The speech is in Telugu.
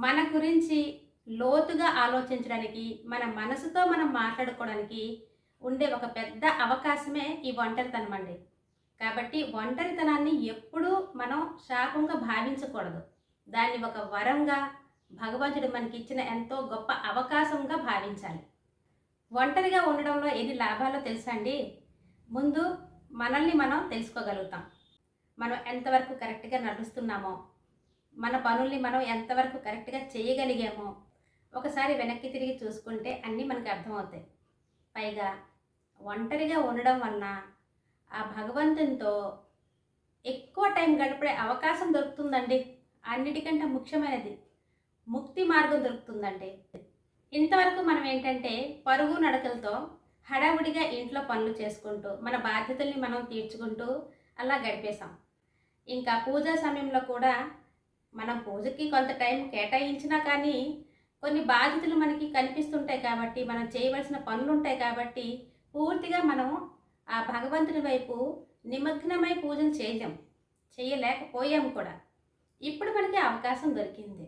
మన గురించి లోతుగా ఆలోచించడానికి, మన మనసుతో మనం మాట్లాడుకోవడానికి ఉండే ఒక పెద్ద అవకాశమే ఈ ఒంటరితనం అండి. కాబట్టి ఒంటరితనాన్ని ఎప్పుడూ మనం శాపంగా భావించకూడదు. దాన్ని ఒక వరంగా భగవంతుడు మనకిచ్చిన ఎంతో గొప్ప అవకాశంగా భావించాలి. ఒంటరిగా ఉండడంలో ఎన్ని లాభాలో తెలుసా అండి? ముందు మనల్ని మనం తెలుసుకోగలుగుతాం. మనం ఎంతవరకు కరెక్ట్‌గా నడుస్తున్నామో, మన పనుల్ని మనం ఎంతవరకు కరెక్ట్‌గా చేయగలిగామో, ఒకసారి వెనక్కి తిరిగి చూసుకుంటే అన్నీ మనకు అర్థమవుతాయి. పైగా ఒంటరిగా ఉండడం వలన ఆ భగవంతునితో ఎక్కువ టైం గడిపే అవకాశం దొరుకుతుందండి. అన్నిటికంటే ముఖ్యమైనది ముక్తి మార్గం దొరుకుతుందండి. ఇంతవరకు మనం ఏంటంటే పరుగు నడకలతో హడావుడిగా ఇంట్లో పనులు చేసుకుంటూ, మన బాధ్యతల్ని మనం తీర్చుకుంటూ అలా గడిపేశాం. ఇంకా పూజా సమయంలో కూడా మనం పూజకి కొంత టైం కేటాయించినా కానీ, కొన్ని బాధ్యతలు మనకి కనిపిస్తుంటాయి కాబట్టి, మనం చేయవలసిన పనులుంటాయి కాబట్టి, పూర్తిగా మనం ఆ భగవంతుని వైపు నిమగ్నమై పూజలు చేయలేం. చేయలేకపోయాం కూడా. ఇప్పుడు మనకి అవకాశం దొరికింది.